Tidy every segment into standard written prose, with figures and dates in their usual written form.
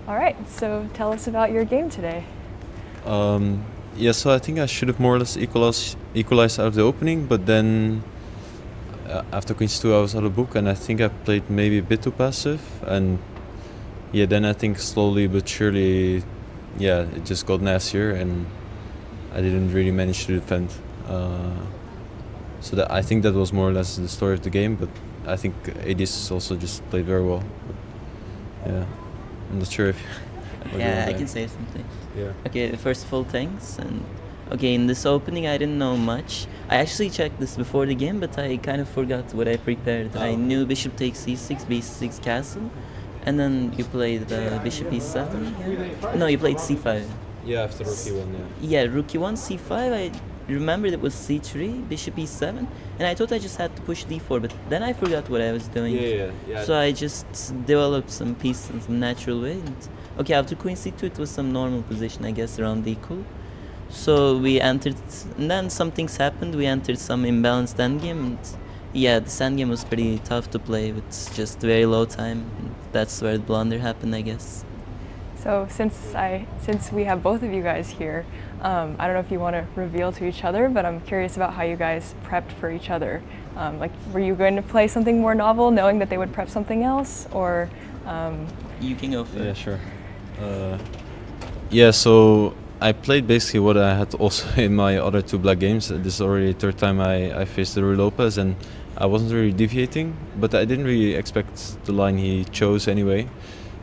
All right, so tell us about your game today. Yeah, so I think I should have more or less equalized out of the opening, but then after Queen C2 I was out of book, and I think I played maybe a bit too passive, and yeah, then I think slowly but surely, yeah, it just got nastier, and I didn't really manage to defend. So I think that was more or less the story of the game, but I think Ediz also just played very well. But, yeah, I'm not sure if. Yeah, I can say something. Yeah. Okay, first of all, thanks. And okay, in this opening, I didn't know much. I actually checked this before the game, but I kind of forgot what I prepared. I knew bishop takes c6, b6 castle, and then you played bishop e7. No, you played c5. Yeah, after rook e1, yeah. Yeah, rook e1, c5. I remembered it was c3, bishop e7, and I thought I just had to push d4, but then I forgot what I was doing. Yeah. So I just developed some pieces in some natural way. And okay, after queen c2, it was some normal position, I guess, around equal. So we entered, and then some things happened. We entered some imbalanced endgame, and yeah, this endgame was pretty tough to play with just very low time. And that's where the blunder happened, I guess. So since we have both of you guys here, I don't know if you want to reveal to each other, but I'm curious about how you guys prepped for each other. Like, were you going to play something more novel, knowing that they would prep something else, or? You can go first. Yeah, sure. Yeah, so I played basically what I had also in my other two black games. This is already the third time I faced Rui Lopez, and I wasn't really deviating, but I didn't really expect the line he chose anyway,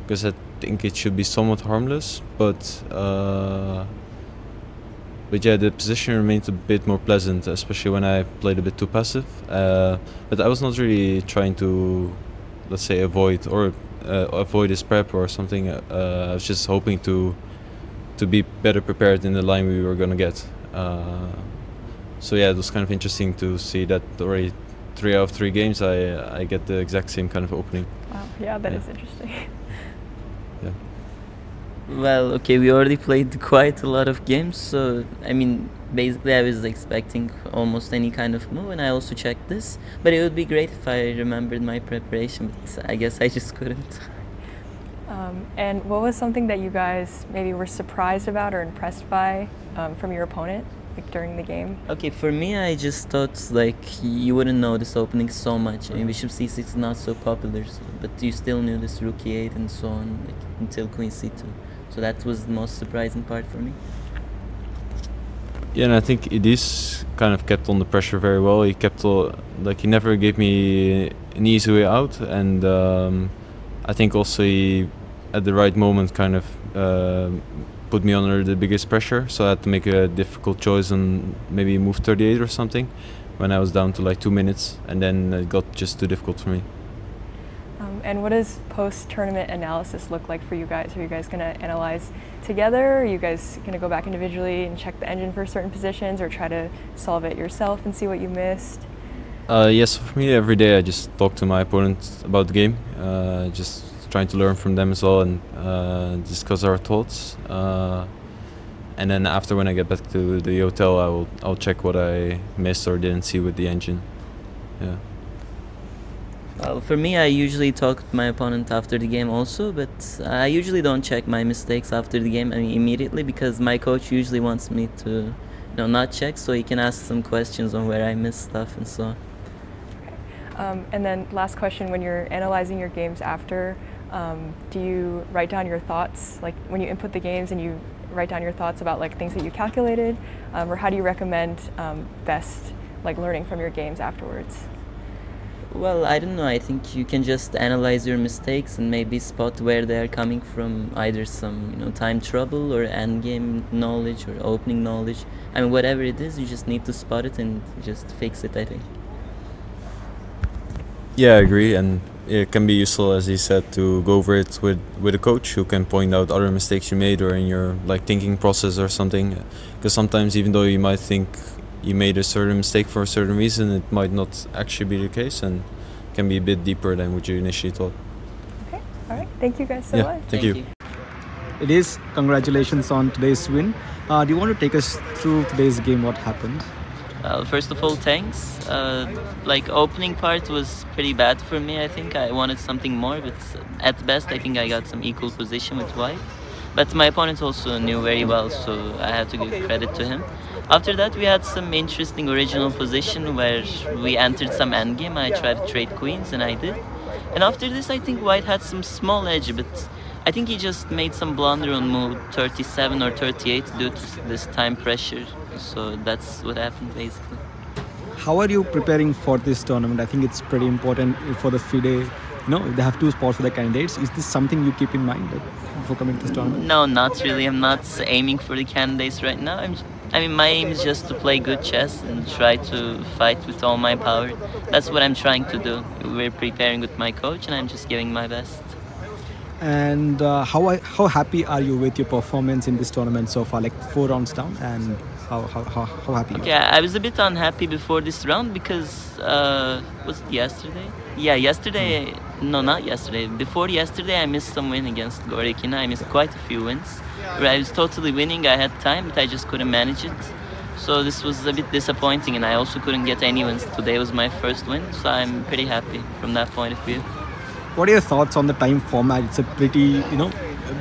because I think it should be somewhat harmless, but yeah, the position remained a bit more pleasant, especially when I played a bit too passive. But I was not really trying to, let's say, avoid his prep or something. I was just hoping to be better prepared in the line we were gonna get. So yeah, it was kind of interesting to see that already 3 out of 3 games I get the exact same kind of opening. Wow, yeah, that is interesting. Yeah. Well, okay, we already played quite a lot of games, so I mean, basically I was expecting almost any kind of move, and I also checked this, but it would be great if I remembered my preparation, but I guess I just couldn't. And what was something that you guys maybe were surprised about or impressed by from your opponent, like, during the game? Okay, for me, I just thought like you wouldn't know this opening so much. I mean, bishop c6 is not so popular, but you still knew this rook e8 and so on, like, until queen c2. So that was the most surprising part for me. Yeah, and I think Ediz kind of kept on the pressure very well. He kept he never gave me an easy way out, and I think also he, at the right moment, kind of put me under the biggest pressure. So I had to make a difficult choice on maybe move 38 or something when I was down to like 2 minutes, and then it got just too difficult for me. And what does post-tournament analysis look like for you guys? Are you guys going to analyze together? Are you guys going to go back individually and check the engine for certain positions, or try to solve it yourself and see what you missed? Yes, for me, every day I just talk to my opponent about the game, just trying to learn from them as well, and discuss our thoughts. And then after, when I get back to the hotel, I'll check what I missed or didn't see with the engine. Yeah. Well, for me, I usually talk to my opponent after the game also, but I usually don't check my mistakes after the game, I mean, immediately, because my coach usually wants me to, not check, so he can ask some questions on where I missed stuff and so on. Okay. And then last question, when you're analyzing your games after, do you write down your thoughts, like when you input the games and you write down your thoughts about like things that you calculated, or how do you recommend best like learning from your games afterwards? Well, I don't know. I think you can just analyze your mistakes and maybe spot where they are coming from, either some, time trouble or endgame knowledge or opening knowledge. I mean, whatever it is, you just need to spot it and just fix it, I think. Yeah, I agree, and it can be useful, as he said, to go over it with a coach who can point out other mistakes you made or in your thinking process or something. Because sometimes, even though you might think you made a certain mistake for a certain reason, it might not actually be the case, and can be a bit deeper than what you initially thought. Okay, all right. Thank you guys so much. Thank you. Ediz, congratulations on today's win. Do you want to take us through today's game? What happened? First of all, thanks. Like opening part was pretty bad for me. I think I wanted something more, but at best I think I got some equal position with white. But my opponent also knew very well, so I have to give credit to him. After that, we had some interesting original position where we entered some endgame. I tried to trade queens, and I did. And after this, I think white had some small edge, but I think he just made some blunder on move 37 or 38 due to this time pressure. So that's what happened basically. How are you preparing for this tournament? I think it's pretty important for the FIDE. They have 2 spots for the candidates. Is this something you keep in mind before coming to this tournament? No, not really. I'm not aiming for the candidates right now. My aim is just to play good chess and try to fight with all my power. That's what I'm trying to do. We're preparing with my coach, and I'm just giving my best. And how happy are you with your performance in this tournament so far? Like 4 rounds down, and how happy? Okay, I was a bit unhappy before this round because was it yesterday? Yeah, yesterday. No, not yesterday. Before yesterday, I missed some win against Gorekina. I missed quite a few wins. Where I was totally winning, I had time, but I just couldn't manage it. So this was a bit disappointing, and I also couldn't get any wins. Today was my first win, so I'm pretty happy from that point of view. What are your thoughts on the time format? It's a pretty,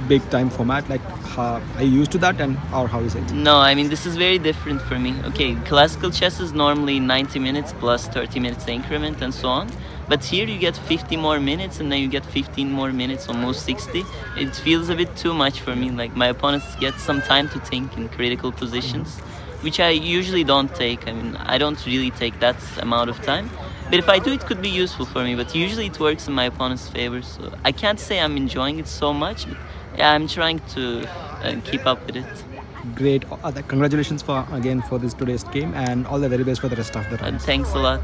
big time format. Like, are you used to that, or how is it? No, this is very different for me. Okay, classical chess is normally 90 minutes plus 30 minutes increment and so on. But here you get 50 more minutes, and then you get 15 more minutes, almost 60. It feels a bit too much for me. Like, my opponents get some time to think in critical positions, which I usually don't take. I don't really take that amount of time. But if I do, it could be useful for me. But usually it works in my opponent's favor. So I can't say I'm enjoying it so much, but yeah, I'm trying to keep up with it. Great. Congratulations for this today's game, and all the very best for the rest of the round. Thanks a lot.